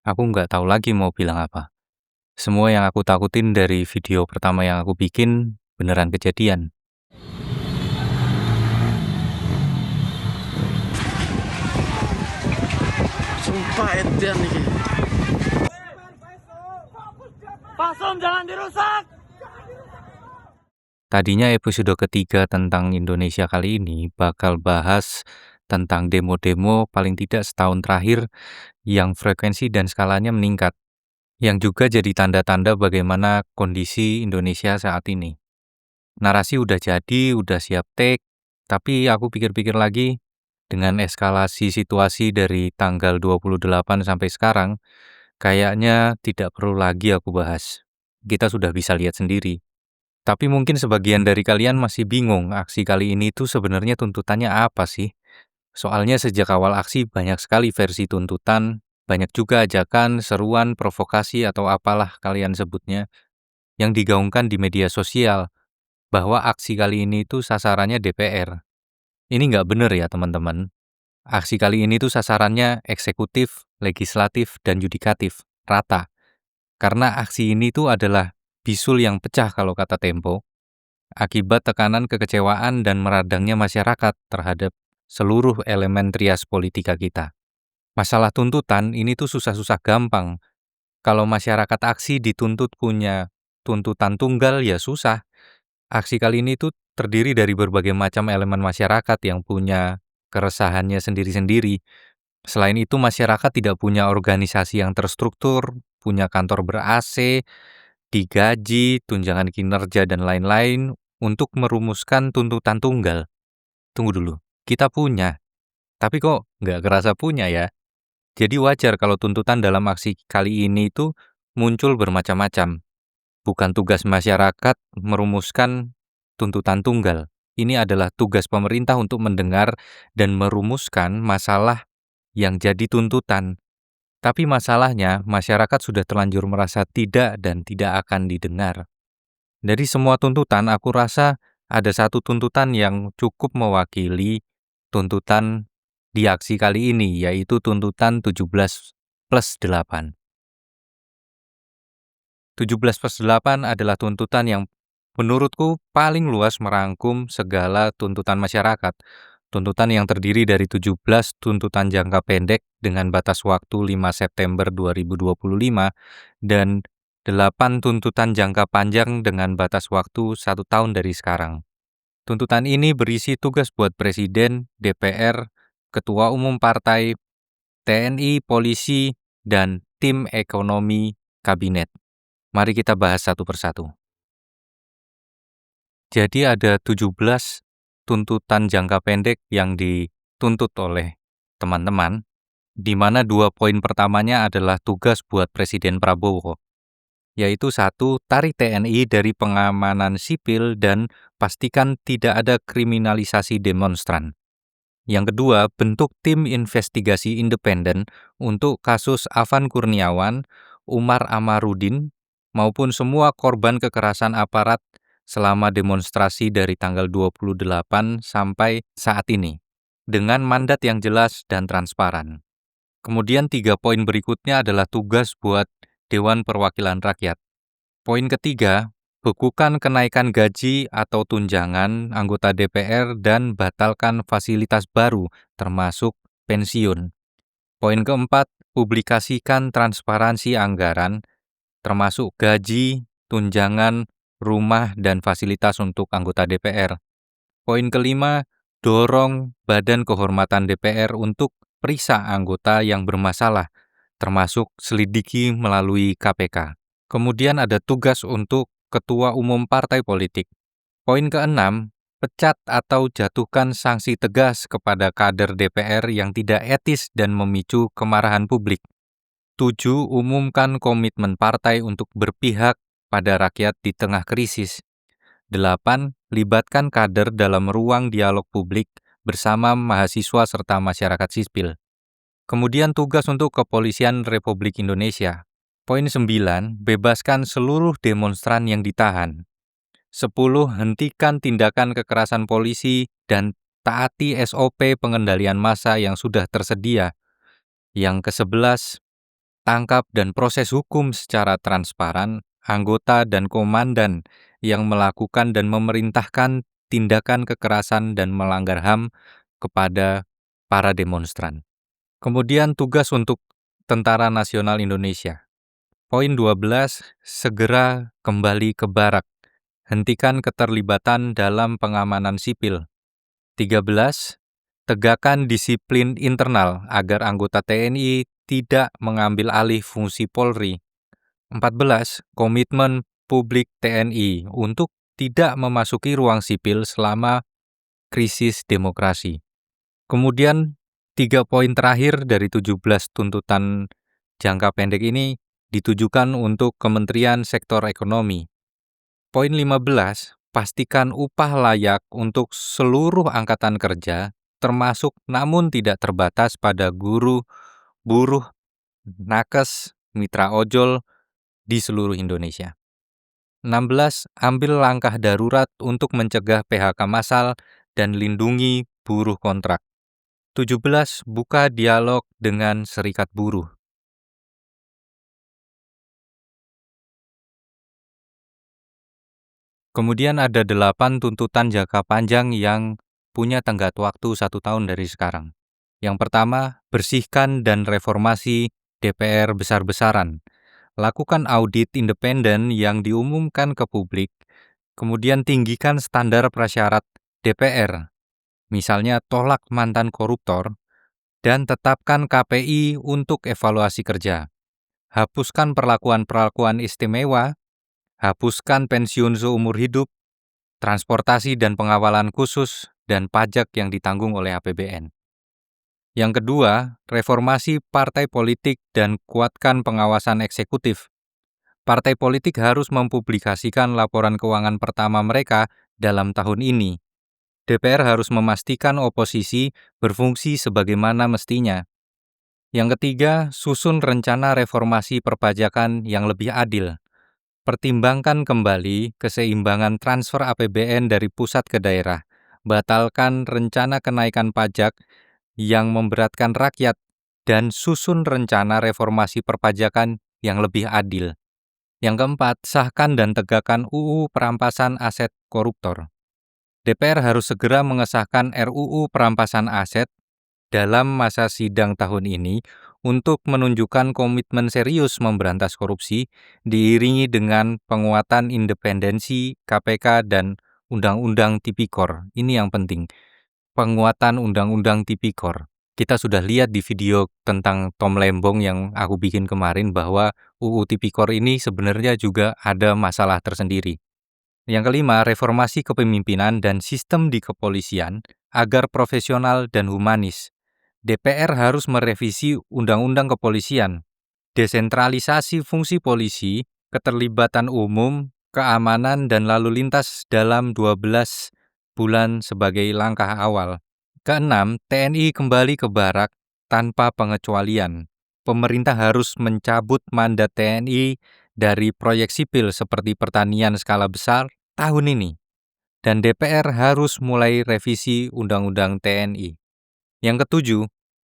Aku nggak tahu lagi mau bilang apa. Semua yang aku takutin dari video pertama yang aku bikin beneran kejadian. Sumpah Edian nih. Pasum jangan dirusak. Tadinya episode ketiga tentang Indonesia kali ini bakal bahas tentang demo-demo paling tidak setahun terakhir yang frekuensi dan skalanya meningkat, yang juga jadi tanda-tanda bagaimana kondisi Indonesia saat ini. Narasi udah jadi, udah siap take, tapi aku pikir-pikir lagi, dengan eskalasi situasi dari tanggal 28 sampai sekarang, kayaknya tidak perlu lagi aku bahas. Kita sudah bisa lihat sendiri. Tapi mungkin sebagian dari kalian masih bingung aksi kali ini tuh sebenarnya tuntutannya apa sih? Soalnya sejak awal aksi banyak sekali versi tuntutan, banyak juga ajakan, seruan, provokasi atau apalah kalian sebutnya yang digaungkan di media sosial bahwa aksi kali ini tuh sasarannya DPR. Ini nggak bener ya teman-teman. Aksi kali ini tuh sasarannya eksekutif, legislatif, dan yudikatif, rata. Karena aksi ini tuh adalah bisul yang pecah kalau kata Tempo, akibat tekanan kekecewaan dan meradangnya masyarakat terhadap seluruh elemen trias politika kita. Masalah tuntutan ini tuh susah-susah gampang. Kalau masyarakat aksi dituntut punya tuntutan tunggal ya susah. Aksi kali ini tuh terdiri dari berbagai macam elemen masyarakat yang punya keresahannya sendiri-sendiri. Selain itu, masyarakat tidak punya organisasi yang terstruktur, punya kantor ber-AC, digaji, tunjangan kinerja, dan lain-lain untuk merumuskan tuntutan tunggal. Tunggu dulu, kita punya, tapi kok nggak kerasa punya ya? Jadi wajar kalau tuntutan dalam aksi kali ini itu muncul bermacam-macam. Bukan tugas masyarakat merumuskan tuntutan tunggal. Ini adalah tugas pemerintah untuk mendengar dan merumuskan masalah yang jadi tuntutan. Tapi masalahnya, masyarakat sudah terlanjur merasa tidak dan tidak akan didengar. Dari semua tuntutan, aku rasa ada satu tuntutan yang cukup mewakili tuntutan di aksi kali ini, yaitu tuntutan 17+8. 17+8 adalah tuntutan yang menurutku paling luas merangkum segala tuntutan masyarakat. Tuntutan yang terdiri dari 17 tuntutan jangka pendek dengan batas waktu 5 September 2025 dan 8 tuntutan jangka panjang dengan batas waktu 1 tahun dari sekarang. Tuntutan ini berisi tugas buat Presiden, DPR, Ketua Umum Partai, TNI, Polisi, dan tim ekonomi Kabinet. Mari kita bahas satu persatu. Jadi ada 17 tuntutan jangka pendek yang dituntut oleh teman-teman, di mana 2 poin pertamanya adalah tugas buat Presiden Prabowo, yaitu 1, tarik TNI dari pengamanan sipil dan pastikan tidak ada kriminalisasi demonstran. Yang kedua, bentuk tim investigasi independen untuk kasus Afan Kurniawan, Umar Amarudin, maupun semua korban kekerasan aparat selama demonstrasi dari tanggal 28 sampai saat ini, dengan mandat yang jelas dan transparan. Kemudian 3 poin berikutnya adalah tugas buat Dewan Perwakilan Rakyat. Poin ketiga, bekukan kenaikan gaji atau tunjangan anggota DPR dan batalkan fasilitas baru, termasuk pensiun. Poin keempat, publikasikan transparansi anggaran, termasuk gaji, tunjangan, rumah, dan fasilitas untuk anggota DPR. Poin kelima, dorong Badan Kehormatan DPR untuk periksa anggota yang bermasalah, termasuk selidiki melalui KPK. Kemudian ada tugas untuk Ketua Umum Partai Politik. Poin keenam, pecat atau jatuhkan sanksi tegas kepada kader DPR yang tidak etis dan memicu kemarahan publik. 7. Umumkan komitmen partai untuk berpihak pada rakyat di tengah krisis. 8. Libatkan kader dalam ruang dialog publik bersama mahasiswa serta masyarakat sipil. Kemudian tugas untuk Kepolisian Republik Indonesia. Poin 9. Bebaskan seluruh demonstran yang ditahan. 10. Hentikan tindakan kekerasan polisi dan taati SOP pengendalian massa yang sudah tersedia. Yang ke-11, tangkap dan proses hukum secara transparan anggota dan komandan yang melakukan dan memerintahkan tindakan kekerasan dan melanggar HAM kepada para demonstran. Kemudian tugas untuk Tentara Nasional Indonesia. Poin 12, segera kembali ke barak. Hentikan keterlibatan dalam pengamanan sipil. 13, tegakkan disiplin internal agar anggota TNI tidak mengambil alih fungsi Polri. 14, komitmen publik TNI untuk tidak memasuki ruang sipil selama krisis demokrasi. Kemudian 3 poin terakhir dari 17 tuntutan jangka pendek ini ditujukan untuk Kementerian Sektor Ekonomi. Poin 15, pastikan upah layak untuk seluruh angkatan kerja, termasuk namun tidak terbatas pada guru, buruh, nakes, mitra ojol di seluruh Indonesia. 16, ambil langkah darurat untuk mencegah PHK massal dan lindungi buruh kontrak. 17, buka dialog dengan serikat buruh. Kemudian ada 8 tuntutan jangka panjang yang punya tenggat waktu 1 tahun dari sekarang. Yang pertama, bersihkan dan reformasi DPR besar-besaran. Lakukan audit independen yang diumumkan ke publik. Kemudian tinggikan standar prasyarat DPR. Misalnya tolak mantan koruptor dan tetapkan KPI untuk evaluasi kerja. Hapuskan perlakuan-perlakuan istimewa. Hapuskan pensiun seumur hidup, transportasi dan pengawalan khusus, dan pajak yang ditanggung oleh APBN. Yang kedua, reformasi partai politik dan kuatkan pengawasan eksekutif. Partai politik harus mempublikasikan laporan keuangan pertama mereka dalam tahun ini. DPR harus memastikan oposisi berfungsi sebagaimana mestinya. Yang ketiga, susun rencana reformasi perpajakan yang lebih adil. Pertimbangkan kembali keseimbangan transfer APBN dari pusat ke daerah. Batalkan rencana kenaikan pajak yang memberatkan rakyat dan susun rencana reformasi perpajakan yang lebih adil. Yang keempat, sahkan dan tegakkan UU Perampasan Aset Koruptor. DPR harus segera mengesahkan RUU Perampasan Aset dalam masa sidang tahun ini untuk menunjukkan komitmen serius memberantas korupsi, diiringi dengan penguatan independensi KPK dan Undang-Undang Tipikor. Ini yang penting, penguatan Undang-Undang Tipikor. Kita sudah lihat di video tentang Tom Lembong yang aku bikin kemarin bahwa UU Tipikor ini sebenarnya juga ada masalah tersendiri. Yang kelima, reformasi kepemimpinan dan sistem di kepolisian agar profesional dan humanis. DPR harus merevisi Undang-Undang Kepolisian, desentralisasi fungsi polisi, keterlibatan umum, keamanan dan lalu lintas dalam 12 bulan sebagai langkah awal. Keenam, TNI kembali ke barak tanpa pengecualian. Pemerintah harus mencabut mandat TNI dari proyek sipil seperti pertanian skala besar tahun ini. Dan DPR harus mulai revisi Undang-Undang TNI. Yang ketujuh,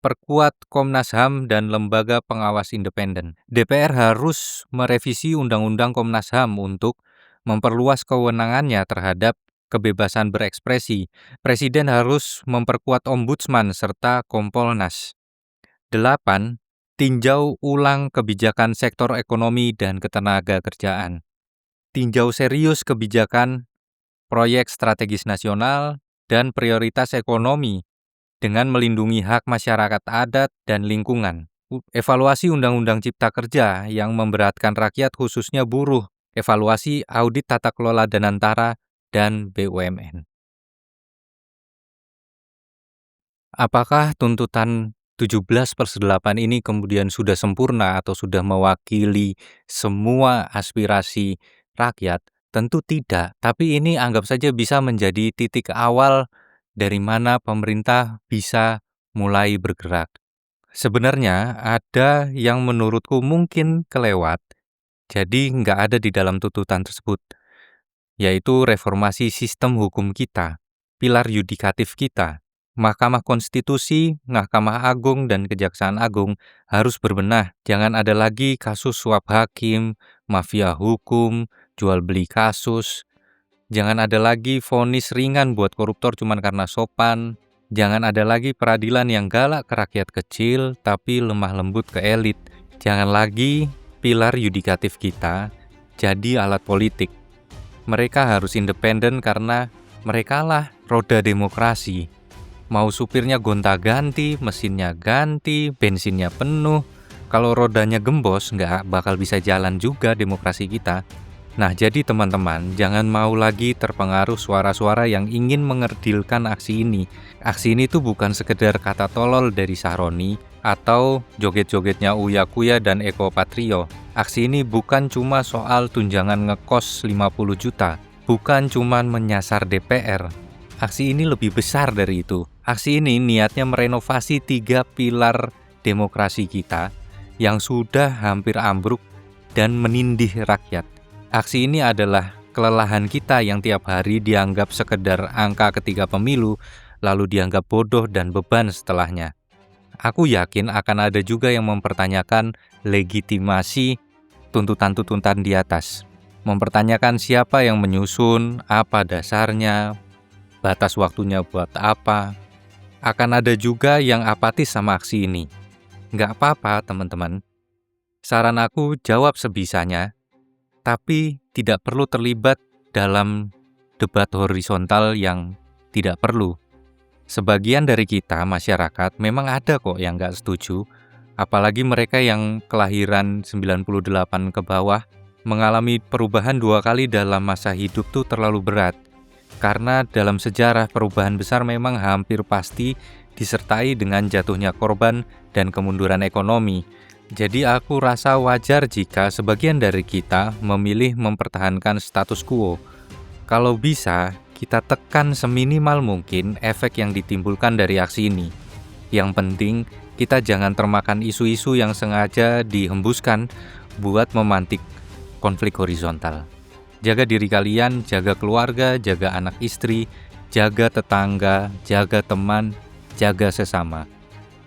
perkuat Komnas HAM dan lembaga pengawas independen. DPR harus merevisi Undang-Undang Komnas HAM untuk memperluas kewenangannya terhadap kebebasan berekspresi. Presiden harus memperkuat Ombudsman serta Kompolnas. 8. Tinjau ulang kebijakan sektor ekonomi dan ketenaga kerjaan. tinjau serius kebijakan, proyek strategis nasional, dan prioritas ekonomi dengan melindungi hak masyarakat adat dan lingkungan. Evaluasi Undang-Undang Cipta Kerja yang memberatkan rakyat khususnya buruh, evaluasi audit tata kelola Danantara dan BUMN. Apakah tuntutan 17/8 ini kemudian sudah sempurna atau sudah mewakili semua aspirasi rakyat? Tentu tidak, tapi ini anggap saja bisa menjadi titik awal dari mana pemerintah bisa mulai bergerak. Sebenarnya ada yang menurutku mungkin kelewat, jadi nggak ada di dalam tuntutan tersebut, yaitu reformasi sistem hukum kita, pilar yudikatif kita. Mahkamah Konstitusi, Mahkamah Agung, dan Kejaksaan Agung harus berbenah. Jangan ada lagi kasus suap hakim, mafia hukum, jual beli kasus. Jangan ada lagi vonis ringan buat koruptor cuma karena sopan. Jangan ada lagi peradilan yang galak ke rakyat kecil tapi lemah lembut ke elit. Jangan lagi pilar yudikatif kita jadi alat politik. Mereka harus independen karena merekalah roda demokrasi. Mau supirnya gonta-ganti, mesinnya ganti, bensinnya penuh. Kalau rodanya gembos, nggak bakal bisa jalan juga demokrasi kita. Nah, jadi teman-teman, jangan mau lagi terpengaruh suara-suara yang ingin mengerdilkan aksi ini. Aksi ini tuh bukan sekedar kata tolol dari Sahroni atau joget-jogetnya Uya Kuya dan Eko Patrio. Aksi ini bukan cuma soal tunjangan ngekos 50 juta, bukan cuma menyasar DPR. Aksi ini lebih besar dari itu. Aksi ini niatnya merenovasi 3 pilar demokrasi kita yang sudah hampir ambruk dan menindih rakyat. Aksi ini adalah kelelahan kita yang tiap hari dianggap sekedar angka ketika pemilu, lalu dianggap bodoh dan beban setelahnya. Aku yakin akan ada juga yang mempertanyakan legitimasi tuntutan-tuntutan di atas. Mempertanyakan siapa yang menyusun, apa dasarnya, batas waktunya buat apa. Akan ada juga yang apatis sama aksi ini. Nggak apa-apa, teman-teman. Saran aku jawab sebisanya, tapi tidak perlu terlibat dalam debat horizontal yang tidak perlu. Sebagian dari kita, masyarakat, memang ada kok yang nggak setuju, apalagi mereka yang kelahiran 98 ke bawah, mengalami perubahan 2 kali dalam masa hidup tuh terlalu berat. Karena dalam sejarah perubahan besar memang hampir pasti disertai dengan jatuhnya korban dan kemunduran ekonomi. Jadi aku rasa wajar jika sebagian dari kita memilih mempertahankan status quo. Kalau bisa, kita tekan seminimal mungkin efek yang ditimbulkan dari aksi ini. Yang penting, kita jangan termakan isu-isu yang sengaja dihembuskan buat memantik konflik horizontal. Jaga diri kalian, jaga keluarga, jaga anak istri, jaga tetangga, jaga teman, jaga sesama.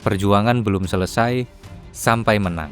Perjuangan belum selesai, sampai menang.